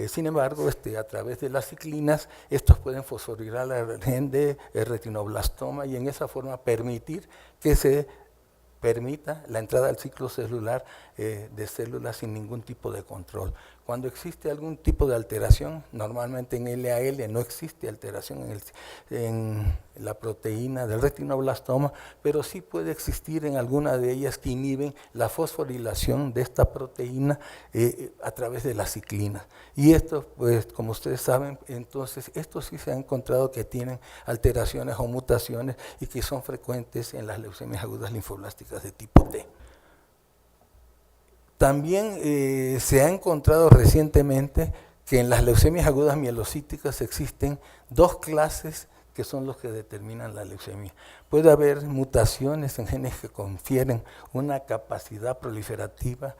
Sin embargo, a través de las ciclinas, estos pueden fosforilar el gen de retinoblastoma y en esa forma permitir que se permita la entrada al ciclo celular de células sin ningún tipo de control. Cuando existe algún tipo de alteración, normalmente en LAL no existe alteración en la proteína del retinoblastoma, pero sí puede existir en alguna de ellas que inhiben la fosforilación de esta proteína a través de las ciclinas. Y esto, pues, como ustedes saben, entonces, estos sí se ha encontrado que tienen alteraciones o mutaciones y que son frecuentes en las leucemias agudas linfoblásticas de tipo T. También se ha encontrado recientemente que en las leucemias agudas mielocíticas existen dos clases que son los que determinan la leucemia. Puede haber mutaciones en genes que confieren una capacidad proliferativa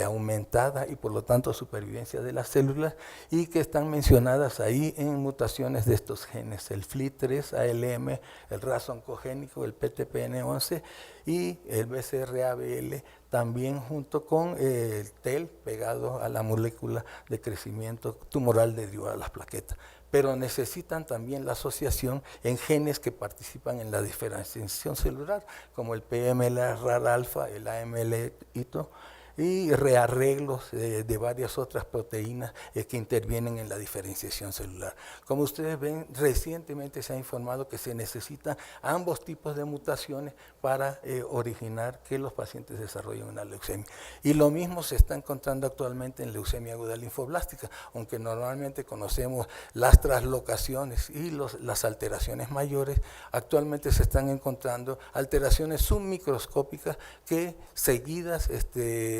aumentada y por lo tanto supervivencia de las células y que están mencionadas ahí en mutaciones de estos genes, el FLT3, ALM, el RAS oncogénico, el PTPN11 y el BCR-ABL, también junto con el TEL pegado a la molécula de crecimiento tumoral derivada de las plaquetas. Pero necesitan también la asociación en genes que participan en la diferenciación celular, como el PMLR-alfa, el AML-ITO, y rearreglos de varias otras proteínas que intervienen en la diferenciación celular. Como ustedes ven, recientemente se ha informado que se necesitan ambos tipos de mutaciones para originar que los pacientes desarrollen una leucemia. Y lo mismo se está encontrando actualmente en leucemia aguda linfoblástica, aunque normalmente conocemos las traslocaciones y las alteraciones mayores, actualmente se están encontrando alteraciones submicroscópicas que seguidas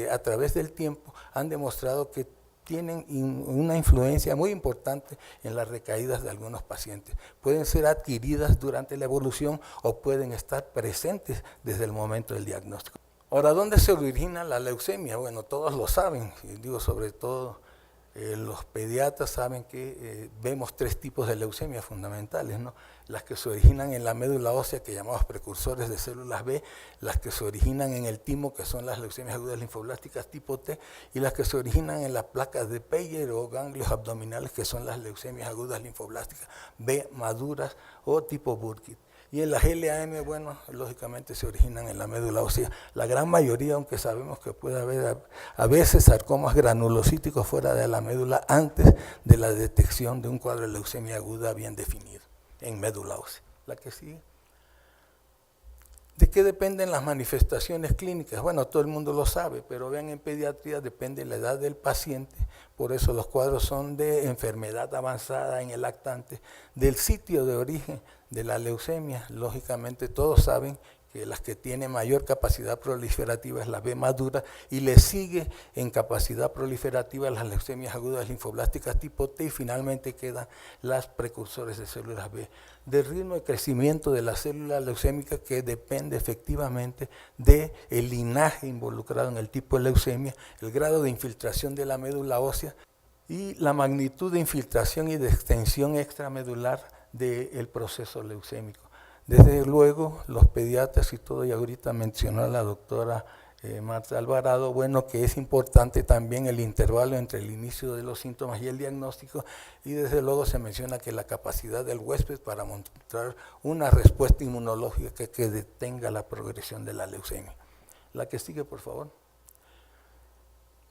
a través del tiempo han demostrado que tienen una influencia muy importante en las recaídas de algunos pacientes. Pueden ser adquiridas durante la evolución o pueden estar presentes desde el momento del diagnóstico. Ahora, ¿dónde se origina la leucemia? Bueno, todos lo saben, digo sobre todo los pediatras saben que vemos tres tipos de leucemias fundamentales, ¿no? Las que se originan en la médula ósea, que llamamos precursores de células B, las que se originan en el timo, que son las leucemias agudas linfoblásticas tipo T, y las que se originan en las placas de Peyer o ganglios abdominales, que son las leucemias agudas linfoblásticas B maduras o tipo Burkitt. Y en las LAM, bueno, lógicamente se originan en la médula ósea. La gran mayoría, aunque sabemos que puede haber a veces sarcomas granulocíticos fuera de la médula antes de la detección de un cuadro de leucemia aguda bien definido en médula ósea. La que sigue. ¿De qué dependen las manifestaciones clínicas? Bueno, todo el mundo lo sabe, pero vean, en pediatría depende de la edad del paciente, por eso los cuadros son de enfermedad avanzada en el lactante, del sitio de origen de la leucemia. Lógicamente todos saben que las que tienen mayor capacidad proliferativa es la B madura y le sigue en capacidad proliferativa las leucemias agudas linfoblásticas tipo T y finalmente quedan las precursores de células B. Del ritmo de crecimiento de la célula leucémica que depende efectivamente del linaje involucrado en el tipo de leucemia, el grado de infiltración de la médula ósea y la magnitud de infiltración y de extensión extramedular del proceso leucémico. Desde luego, los pediatras y todo, y ahorita mencionó la doctora Marta Alvarado, bueno, que es importante también el intervalo entre el inicio de los síntomas y el diagnóstico, y desde luego se menciona que la capacidad del huésped para mostrar una respuesta inmunológica que detenga la progresión de la leucemia. La que sigue, por favor.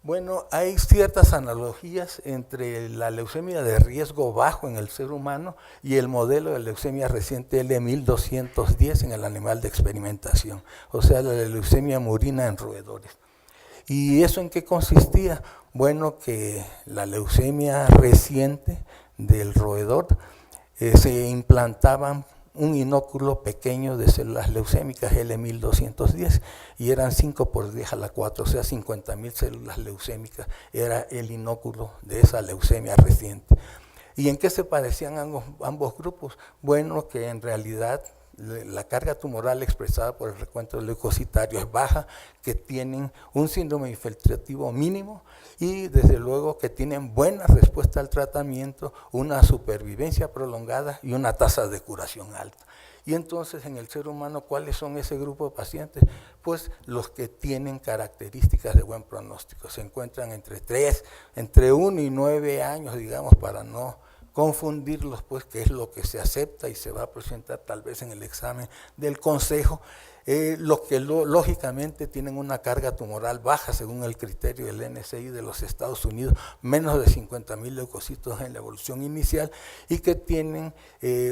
Bueno, hay ciertas analogías entre la leucemia de riesgo bajo en el ser humano y el modelo de leucemia reciente L1210 en el animal de experimentación, o sea, la leucemia murina en roedores. ¿Y eso en qué consistía? Bueno, que la leucemia reciente del roedor se implantaban un inóculo pequeño de células leucémicas L1210 y eran 5 por 10 a la 4, o sea 50.000 células leucémicas era el inóculo de esa leucemia reciente. ¿Y en qué se parecían ambos grupos? Bueno, que en realidad la carga tumoral expresada por el recuento leucocitario es baja, que tienen un síndrome infiltrativo mínimo y desde luego que tienen buena respuesta al tratamiento, una supervivencia prolongada y una tasa de curación alta. Y entonces en el ser humano, ¿cuáles son ese grupo de pacientes? Pues los que tienen características de buen pronóstico. Se encuentran entre 1 y 9 años, digamos, para no confundirlos, pues, que es lo que se acepta y se va a presentar tal vez en el examen del consejo, los que lógicamente tienen una carga tumoral baja según el criterio del NCI de los Estados Unidos, menos de 50,000 leucocitos en la evolución inicial y que tienen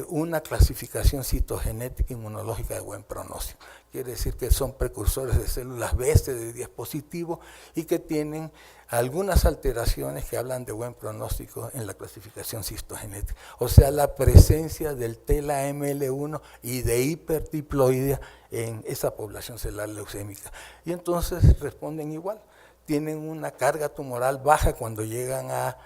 una clasificación citogenética inmunológica de buen pronóstico. Quiere decir que son precursores de células B, CD10 positivo y que tienen algunas alteraciones que hablan de buen pronóstico en la clasificación cistogenética. O sea, la presencia del TELA-ML1 y de hiperdiploidea en esa población celular leucémica. Y entonces responden igual, tienen una carga tumoral baja cuando llegan a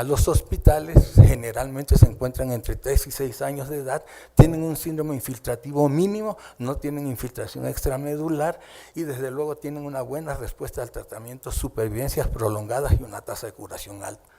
los hospitales, generalmente se encuentran entre 3 y 6 años de edad, tienen un síndrome infiltrativo mínimo, no tienen infiltración extramedular y desde luego tienen una buena respuesta al tratamiento, supervivencias prolongadas y una tasa de curación alta.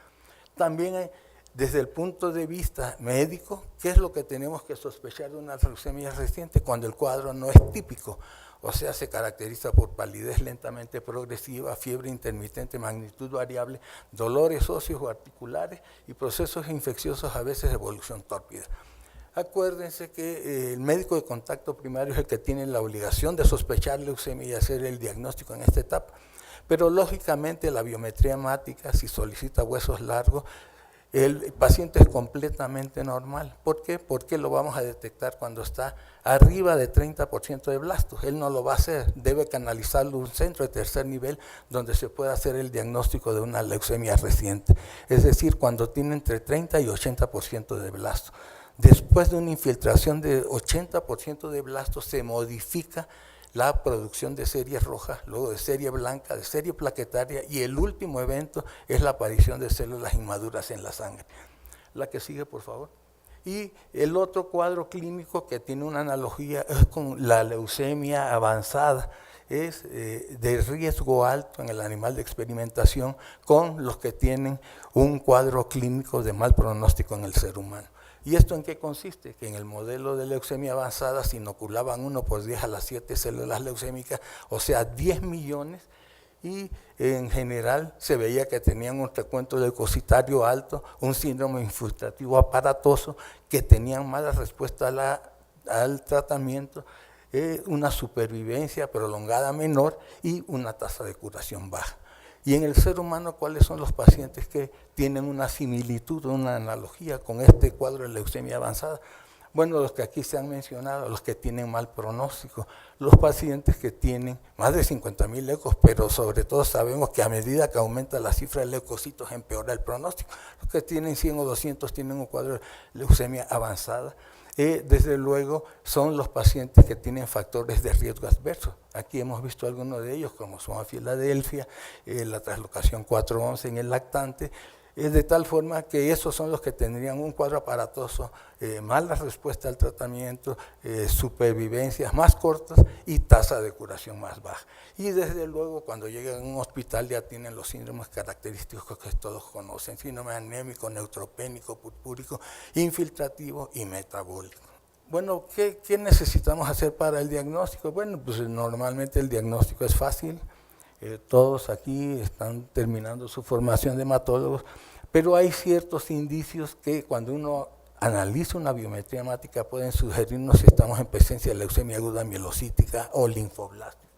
También desde el punto de vista médico, ¿qué es lo que tenemos que sospechar de una leucemia reciente cuando el cuadro no es típico? O sea, se caracteriza por palidez lentamente progresiva, fiebre intermitente, magnitud variable, dolores óseos o articulares y procesos infecciosos a veces de evolución tórpida. Acuérdense que el médico de contacto primario es el que tiene la obligación de sospechar leucemia y hacer el diagnóstico en esta etapa, pero lógicamente la biometría hemática, si solicita huesos largos, el paciente es completamente normal. ¿Por qué? Porque lo vamos a detectar cuando está arriba de 30% de blastos. Él no lo va a hacer, debe canalizarlo a un centro de tercer nivel donde se pueda hacer el diagnóstico de una leucemia reciente. Es decir, cuando tiene entre 30 y 80% de blastos. Después de una infiltración de 80% de blastos se modifica la producción de series rojas, luego de serie blanca, de serie plaquetaria y el último evento es la aparición de células inmaduras en la sangre. La que sigue, por favor. Y el otro cuadro clínico que tiene una analogía es con la leucemia avanzada, es de riesgo alto en el animal de experimentación con los que tienen un cuadro clínico de mal pronóstico en el ser humano. ¿Y esto en qué consiste? Que en el modelo de leucemia avanzada se inoculaban 1 por 10 a las 7 células leucémicas, o sea, 10 millones, y en general se veía que tenían un recuento leucocitario alto, un síndrome infiltrativo aparatoso, que tenían mala respuesta al tratamiento, una supervivencia prolongada menor y una tasa de curación baja. Y en el ser humano, ¿cuáles son los pacientes que tienen una similitud, una analogía con este cuadro de leucemia avanzada? Bueno, los que aquí se han mencionado, los que tienen mal pronóstico, los pacientes que tienen más de 50,000 leucos, pero sobre todo sabemos que a medida que aumenta la cifra de leucocitos empeora el pronóstico. Los que tienen 100 o 200 tienen un cuadro de leucemia avanzada. Desde luego son los pacientes que tienen factores de riesgo adverso. Aquí hemos visto algunos de ellos, como son a Filadelfia, la translocación 411 en el lactante, de tal forma que esos son los que tendrían un cuadro aparatoso, mala respuesta al tratamiento, supervivencias más cortas y tasa de curación más baja. Y desde luego cuando llegan a un hospital ya tienen los síndromes característicos que todos conocen, síndrome anémico, neutropénico, purpúrico, infiltrativo y metabólico. Bueno, ¿qué necesitamos hacer para el diagnóstico? Bueno, pues normalmente el diagnóstico es fácil. Todos aquí están terminando su formación de hematólogos, pero hay ciertos indicios que cuando uno analiza una biometría hemática pueden sugerirnos si estamos en presencia de leucemia aguda mielocítica o linfoblástica.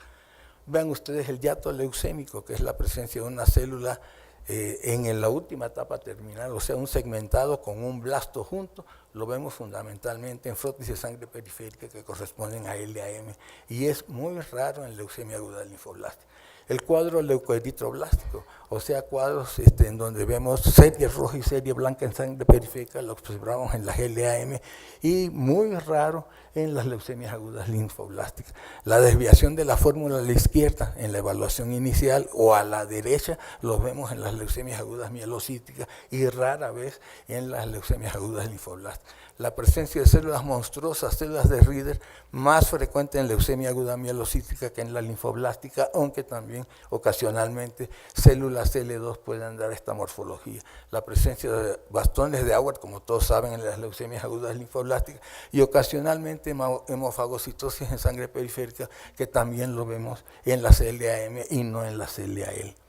Vean ustedes el hiato leucémico, que es la presencia de una célula en la última etapa terminal, o sea, un segmentado con un blasto junto, lo vemos fundamentalmente en frotis de sangre periférica que corresponden a LAM, y es muy raro en leucemia aguda linfoblástica. El cuadro leucoeritroblástico, o sea, cuadros en donde vemos serie roja y serie blanca en sangre periférica, lo observamos en la GLAM, y muy raro en las leucemias agudas linfoblásticas. La desviación de la fórmula a la izquierda en la evaluación inicial o a la derecha los vemos en las leucemias agudas mielocíticas y rara vez en las leucemias agudas linfoblásticas. La presencia de células monstruosas, células de Rieder, más frecuente en leucemia aguda mielocítica que en la linfoblástica, aunque también ocasionalmente células L2 pueden dar esta morfología. La presencia de bastones de Howard, como todos saben, en las leucemias agudas linfoblásticas, y ocasionalmente hemofagocitosis en sangre periférica, que también lo vemos en la CLAM y no en la CLAL.